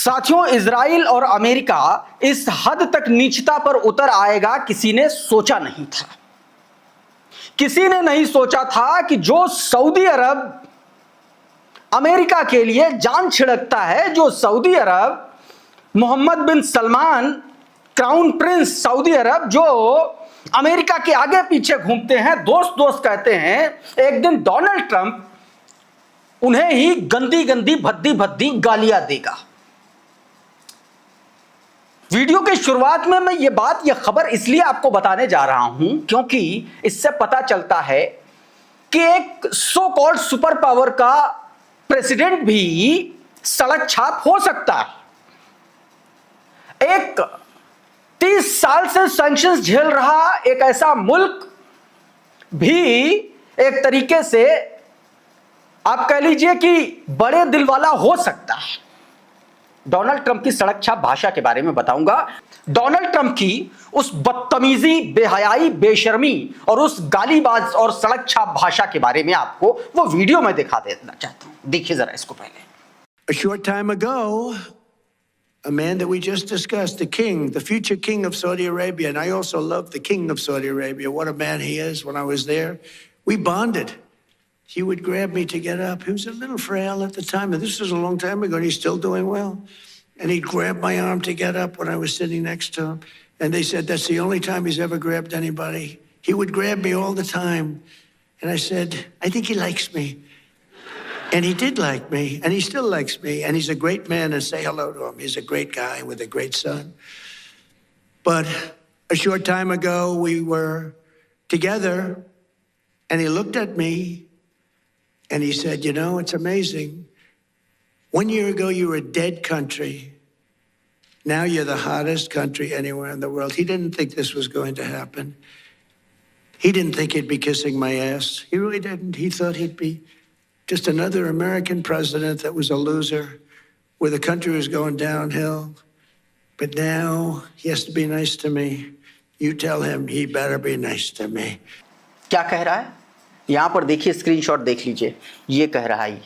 साथियों, इजराइल और अमेरिका इस हद तक नीचता पर उतर आएगा किसी ने सोचा नहीं था। किसी ने नहीं सोचा था कि जो सऊदी अरब अमेरिका के लिए जान छिड़कता है, जो सऊदी अरब मोहम्मद बिन सलमान क्राउन प्रिंस सऊदी अरब जो अमेरिका के आगे पीछे घूमते हैं, दोस्त दोस्त कहते हैं, एक दिन डोनाल्ड ट्रंप उन्हें ही गंदी गंदी भद्दी भद्दी गालियां देगा। वीडियो की शुरुआत में मैं ये खबर इसलिए आपको बताने जा रहा हूं क्योंकि इससे पता चलता है कि एक सो कॉल्ड सुपर पावर का प्रेसिडेंट भी सड़क छाप हो सकता है। एक 30 साल से सैंक्शंस झेल रहा एक ऐसा मुल्क भी एक तरीके से आप कह लीजिए कि बड़े दिल वाला हो सकता है। डोनाल्ड ट्रंप की सड़क छाप भाषा के बारे में बताऊंगा। डोनाल्ड ट्रंप की उस बदतमीजी, बेहयाई, बेशर्मी और उस गालीबाज और सड़क छाप भाषा के बारे में आपको वो वीडियो में दिखा देना चाहता हूं। देखिए जरा इसको पहले। A short time ago, a man that we just discussed, the king, the future king of Saudi Arabia, and I also love the king of Saudi Arabia. What a man he is. When I was there, we bonded. He would grab me to get up. He was a little frail at the time, and this was a long time ago, and he's still doing well. And he'd grab my arm to get up when I was sitting next to him. And they said that's the only time he's ever grabbed anybody. He would grab me all the time. And I said, I think he likes me. And he did like me, and he still likes me. And he's a great man, and say hello to him. He's a great guy with a great son. But a short time ago, we were together, and he looked at me, and he said, you know, it's amazing. 1 year ago, you were a dead country. Now you're the hottest country anywhere in the world. He didn't think this was going to happen. He didn't think he'd be kissing my ass. He really didn't. He thought he'd be just another American president that was a loser, where the country was going downhill. But now he has to be nice to me. You tell him he better be nice to me. क्या कह रहा है? यहां पर देखिए, screenshot देख लीजिए। ये कह रहा है,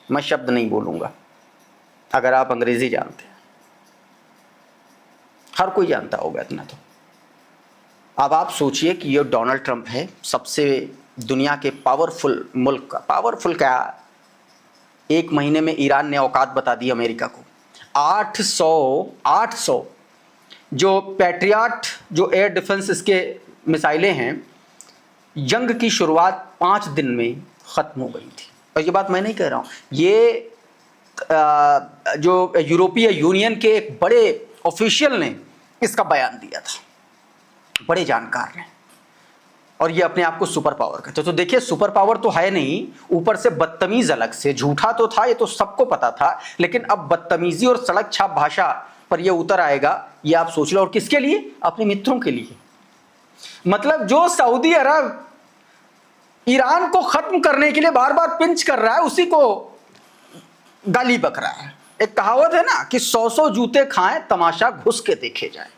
मैं शब्द नहीं बोलूंगा। अगर आप अंग्रेजी जानते हैं, हर कोई जानता होगा इतना तो। अब आप सोचिए कि ये डोनाल्ड ट्रंप है, सबसे दुनिया के पावरफुल मुल्क का, पावरफुल क्या, एक महीने में ईरान ने औकात बता दी अमेरिका को। 800 जो पैट्रियट, जो एयर डिफेंस इसके मिसाइलें हैं, जंग की शुरुआत 5 दिन में ख़त्म हो गई थी। और ये बात मैं नहीं कह रहा हूँ, ये जो यूरोपीय यूनियन के एक बड़े ऑफिशियल ने इसका बयान दिया था, बड़े जानकार ने, और ये अपने आप को सुपर पावर कहते। तो देखिए, सुपर पावर तो है नहीं, ऊपर से बदतमीज अलग से। झूठा तो था, ये तो सबको पता था, लेकिन अब बदतमीजी और सड़क छाप भाषा पर ये उतर आएगा, ये आप सोच लो। और किसके लिए? अपने मित्रों के लिए। मतलब जो सऊदी अरब ईरान को खत्म करने के लिए बार बार पिंच कर रहा है, उसी को गाली बक रहा है। एक कहावत है ना कि 100 जूते खाएं, तमाशा घुस के देखे जाए।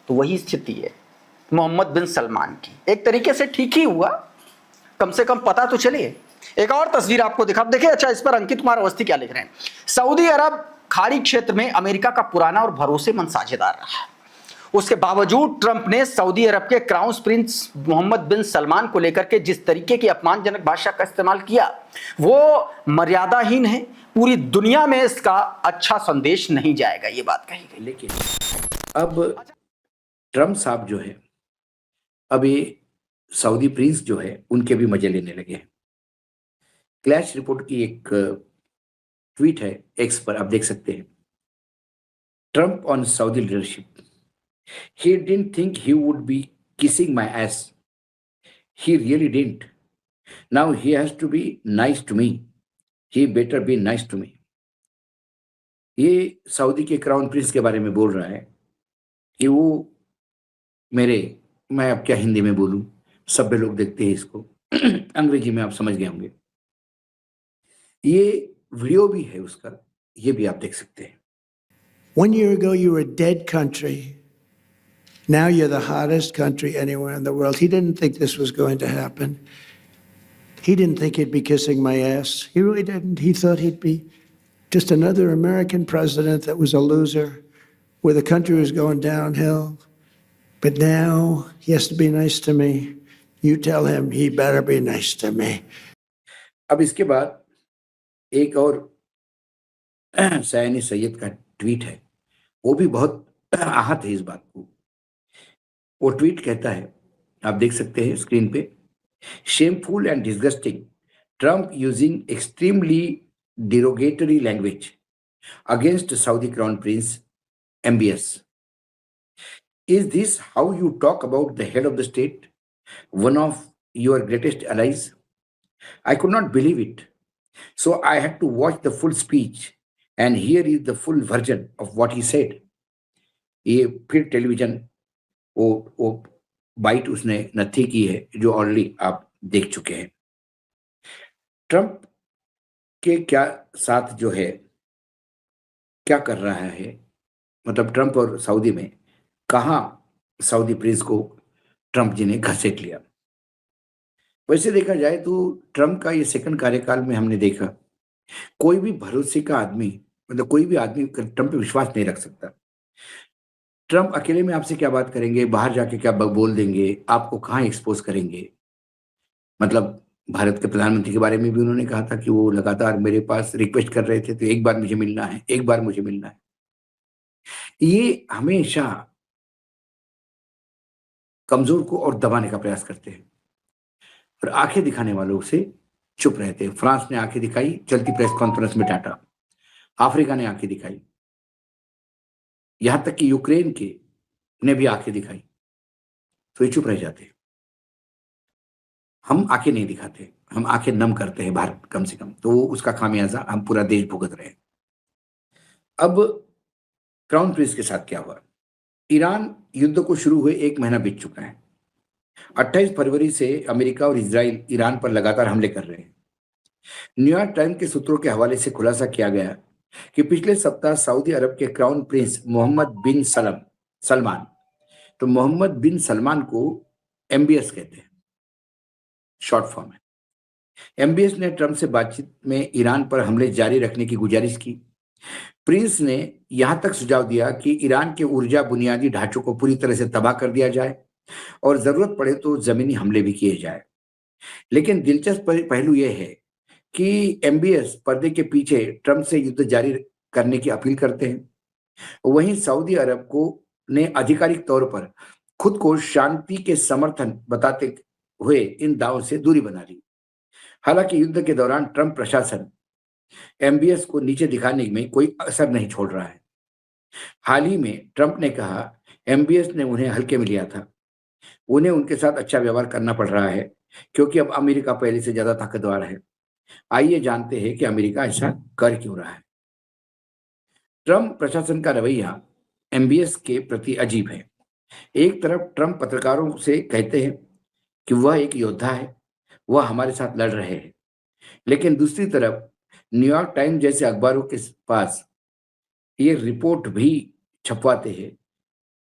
तो वही स्थिति है मोहम्मद बिन सलमान की। एक तरीके से ठीक ही हुआ, कम से कम पता तो चले। एक और तस्वीर आपको दिखा, देखिए। अच्छा, इस पर अंकित कुमार अवस्थी क्या लिख रहे हैं? सऊदी अरब खाड़ी क्षेत्र में अमेरिका का पुराना और भरोसेमंद साझेदार रहा है। उसके बावजूद ट्रंप ने सऊदी अरब के क्राउन प्रिंस मोहम्मद बिन सलमान को लेकर के जिस तरीके की अपमानजनक भाषा का इस्तेमाल किया, वो मर्यादाहीन है। पूरी दुनिया में इसका अच्छा संदेश नहीं जाएगा, ये बात कही गई। लेकिन अब ट्रंप साहब जो है, अभी सऊदी प्रिंस जो है, उनके भी मजे लेने लगे हैं। क्लैश रिपोर्ट की एक ट्वीट है एक्स पर, आप देख सकते हैं। Trump on Saudi leadership, he didn't think he would be kissing my ass. He really didn't. Now he has to be nice to me. He better be nice to me. ये Saudi के crown Prince के बारे में बोल रहा है कि वो मैं अब क्या हिंदी में बोलूं, सभ्य लोग देखते हैं इसको, अंग्रेजी में आप समझ गए होंगे। ये वीडियो भी है उसका, ये भी आप देख सकते हैं। 1 year ago, you were a dead country. Now you're the hottest country anywhere in the world. He didn't think this was going to happen. He didn't think he'd be kissing my ass. He really didn't. He thought he'd be Just another American president that was a loser, where the country was going downhill. But now he has to be nice to me. You tell him he better be nice to me. अब इसके बाद एक और सयानी सैयद का tweet है, वो भी बहुत आहत है इस बात को। वो ट्वीट कहता है, आप देख सकते हैं स्क्रीन पे, shameful and disgusting, Trump using extremely derogatory language against Saudi Crown Prince MBS. Is this how you talk about the head of the state, one of your greatest allies? I could not believe it. So I had to watch the full speech, and here is the full version of what he said. ये फिर television वो bite उसने नथी की है जो already आप देख चुके हैं। ट्रम्प के क्या साथ जो है क्या कर रहा है, मतलब ट्रम्प और सऊदी में कहाँ सऊदी प्रिंस को ट्रम्प जी ने घसीट लिया। वैसे देखा जाए तो ट्रम्प का ये सेकंड कार्यकाल में हमने देखा कोई भी भरोसे का आदमी, मतलब कोई भी आदमी ट्रम्प पे विश्वास नहीं रख सकता। ट्रम्प अकेले में आपसे क्या बात करेंगे, बाहर जाके क्या बोल देंगे, आपको कहाँ एक्सपोज करेंगे। मतलब भारत के प्रधानमंत्री के बारे में भी उन्होंने कहा था कि वो लगातार मेरे पास रिक्वेस्ट कर रहे थे, तो एक बार मुझे मिलना है, एक बार मुझे मिलना है। ये हमेशा कमजोर को और दबाने का प्रयास करते हैं और आंखें दिखाने वालों से चुप रहते हैं। फ्रांस ने आंखें दिखाई चलती प्रेस कॉन्फ्रेंस में डांटा, अफ्रीका ने आंखें दिखाई, यहां तक कि यूक्रेन के ने भी आंखें दिखाई, तो ये चुप रह जाते हैं। हम आंखें नहीं दिखाते, हम आंखें नम करते हैं भारत कम से कम, तो उसका खामियाजा हम पूरा देश भुगत रहे हैं। अब क्राउन प्रिंस के साथ क्या हुआ? ईरान युद्ध को शुरू हुए 1 महीना बीत चुका है। 28 फरवरी से अमेरिका और इजराइल ईरान पर लगातार हमले कर रहे हैं। न्यूयॉर्क टाइम्स के सूत्रों के हवाले से खुलासा किया गया कि पिछले सप्ताह सऊदी अरब के क्राउन प्रिंस मोहम्मद बिन सलमान, तो मोहम्मद बिन सलमान को MBS कहते हैं, शॉर्ट फॉर्म है। MBS ने ट्रंप से बातचीत में ईरान पर हमले जारी रखने की गुजारिश की। प्रिंस ने यहां तक सुझाव दिया कि ईरान के ऊर्जा बुनियादी ढांचों को पूरी तरह से तबाह कर दिया जाए और जरूरत पड़े तो जमीनी हमले भी किए जाए। लेकिन दिलचस्प पहलू यह है कि MBS पर्दे के पीछे ट्रंप से युद्ध जारी करने की अपील करते हैं। वहीं सऊदी अरब को ने आधिकारिक तौर पर खुद को शांति के समर्थन बताते हुए इन दावों से दूरी बना ली। हालांकि युद्ध के दौरान ट्रंप प्रशासन MBS को नीचे दिखाने में कोई असर नहीं छोड़ रहा है। हाल ही में ट्रंप ने कहा MBS ने उन्हें हल्के में लिया था, उन्हें उनके साथ अच्छा व्यवहार करना पड़ रहा है क्योंकि अब अमेरिका पहले से ज्यादा ताकतवर है। आइए जानते हैं कि अमेरिका ऐसा कर क्यों रहा है। ट्रंप प्रशासन का रवैया MBS के प्रति अजीब है। एक तरफ ट्रंप पत्रकारों से कहते हैं कि वह एक योद्धा है, वह हमारे साथ लड़ रहे हैं, लेकिन दूसरी तरफ न्यूयॉर्क टाइम्स जैसे अखबारों के पास ये रिपोर्ट भी छपवाते हैं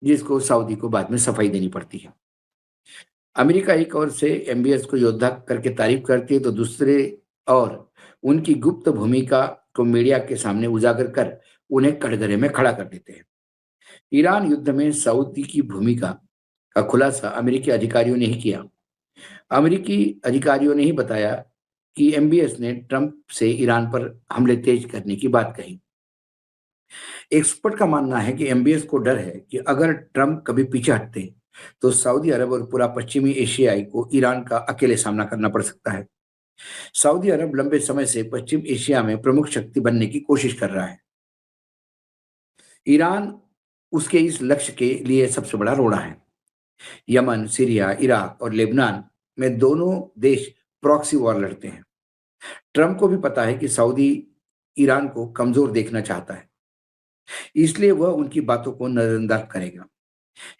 जिसको सऊदी को बाद में सफाई देनी पड़ती है। अमेरिका एक ओर से MBS को योद्धा करके तारीफ करती है तो दूसरे और उनकी गुप्त भूमिका को मीडिया के सामने उजागर कर उन्हें कटघरे में खड़ा कर देते हैं। ईरान युद्ध में सऊदी की भूमिका का खुलासा अमेरिकी अधिकारियों ने ही किया। अमेरिकी अधिकारियों ने ही बताया कि MBS ने ट्रंप से ईरान पर हमले तेज करने की बात कही। एक्सपर्ट का मानना है कि MBS को डर है कि अगर ट्रंप कभी पीछे हटते तो सऊदी अरब और पूरा पश्चिमी एशियाई को ईरान का अकेले सामना करना पड़ सकता है। सऊदी अरब लंबे समय से पश्चिम एशिया में प्रमुख शक्ति बनने की कोशिश कर रहा है। ईरान उसके इस लक्ष्य के लिए सबसे बड़ा रोड़ा है। यमन, सीरिया, इराक और लेबनान में दोनों देश प्रॉक्सी वॉर लड़ते हैं। ट्रंप को भी पता है कि सऊदी ईरान को कमजोर देखना चाहता है, इसलिए वह उनकी बातों को नजरअंदाज करेगा।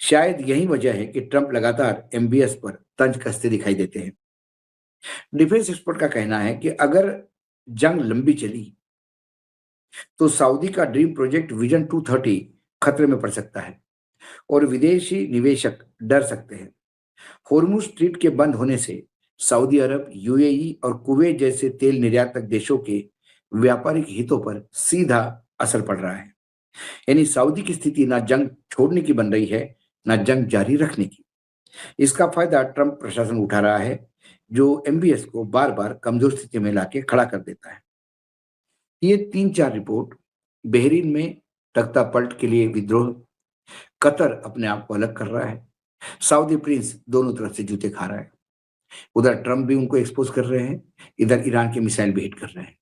शायद यही वजह है कि ट्रंप लगातार MBS पर तंज कसते दिखाई देते हैं। डिफेंस एक्सपर्ट का कहना है कि अगर जंग लंबी चली तो सऊदी का ड्रीम प्रोजेक्ट विजन 230 खतरे में पड़ सकता है और विदेशी निवेशक डर सकते हैं। होर्मुज स्ट्रीट के बंद होने से सऊदी अरब, UAE और कुवैत जैसे तेल निर्यातक देशों के व्यापारिक हितों पर सीधा असर पड़ रहा है। यानी सऊदी की स्थिति ना जंग छोड़ने की बन रही है, ना जंग जारी रखने की। इसका फायदा ट्रंप प्रशासन उठा रहा है, जो एमबीएस को बार बार कमजोर स्थिति में लाके खड़ा कर देता है। ये 3-4 रिपोर्ट बहरीन में तख्ता पलट के लिए विद्रोह, कतर अपने आप को अलग कर रहा है, सऊदी प्रिंस दोनों तरफ से जूते खा रहा है। उधर ट्रंप भी उनको एक्सपोज कर रहे हैं, इधर ईरान के मिसाइल भी हिट कर रहे हैं।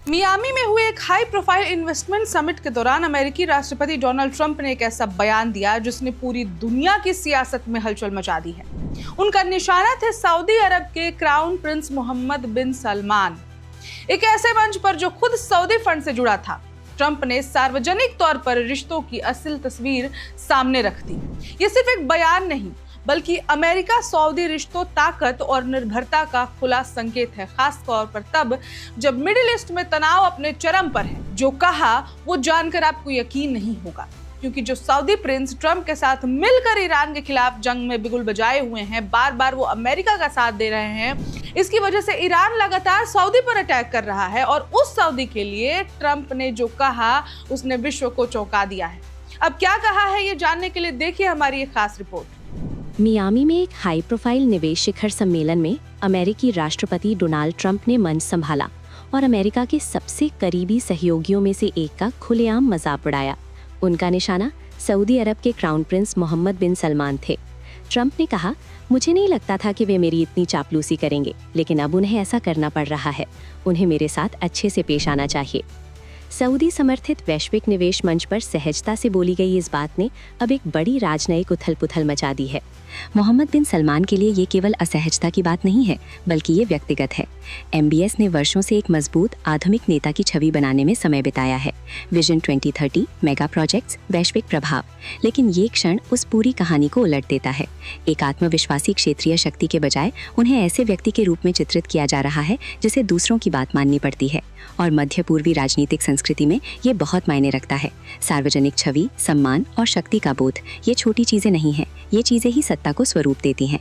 मियामी में हुए एक हाई प्रोफाइल इन्वेस्टमेंट समिट के दौरान अमेरिकी राष्ट्रपति डोनाल्ड ट्रंप ने एक ऐसा बयान दिया जिसने पूरी दुनिया की सियासत में हलचल मचा दी है। उनका निशाना थे सऊदी अरब के क्राउन प्रिंस मोहम्मद बिन सलमान, एक ऐसे मंच पर जो खुद सऊदी फंड से जुड़ा था। ट्रंप ने सार्वजनिक तौर पर रिश्तों की असल तस्वीर सामने रख दी। ये सिर्फ एक बयान नहीं, बल्कि अमेरिका सऊदी रिश्तों, ताकत और निर्भरता का खुला संकेत है, खास तौर पर तब जब मिडिल ईस्ट में तनाव अपने चरम पर है। जो कहा वो जानकर आपको यकीन नहीं होगा, क्योंकि जो सऊदी प्रिंस ट्रंप के साथ मिलकर ईरान के खिलाफ जंग में बिगुल बजाए हुए हैं, बार बार वो अमेरिका का साथ दे रहे हैं। इसकी वजह से ईरान लगातार सऊदी पर अटैक कर रहा है और उस सऊदी के लिए ट्रंप ने जो कहा उसने विश्व को चौंका दिया है। अब क्या कहा है ये जानने के लिए देखिए हमारी एक खास रिपोर्ट। मियामी में एक हाई प्रोफाइल निवेश शिखर सम्मेलन में अमेरिकी राष्ट्रपति डोनाल्ड ट्रंप ने मंच संभाला और अमेरिका के सबसे करीबी सहयोगियों में से एक का खुलेआम मजाक उड़ाया। उनका निशाना सऊदी अरब के क्राउन प्रिंस मोहम्मद बिन सलमान थे। ट्रंप ने कहा, मुझे नहीं लगता था कि वे मेरी इतनी चापलूसी करेंगे, लेकिन अब उन्हें ऐसा करना पड़ रहा है। उन्हें मेरे साथ अच्छे से पेश आना चाहिए। सऊदी समर्थित वैश्विक निवेश मंच पर सहजता से बोली गई इस बात ने अब एक बड़ी राजनयिक उथल-पुथल मचा दी है। मोहम्मद बिन सलमान के लिए ये केवल असहजता की बात नहीं है, बल्कि ये व्यक्तिगत है। एमबीएस ने वर्षों से एक मजबूत आधुनिक नेता की छवि बनाने में समय बिताया है। विजन 2030, मेगा प्रोजेक्ट्स, वैश्विक प्रभाव। लेकिन ये क्षण उस पूरी कहानी को उलट देता है। एक आत्मविश्वासी क्षेत्रीय शक्ति के बजाय उन्हें ऐसे व्यक्ति के रूप में चित्रित किया जा रहा है जिसे दूसरों की बात माननी पड़ती है। और मध्य पूर्वी राजनीतिक संस्कृति में ये बहुत मायने रखता है। सार्वजनिक छवि, सम्मान और शक्ति का बोध, ये छोटी चीजें नहीं हैं, ये चीजें ही सत्ता को स्वरूप देती हैं।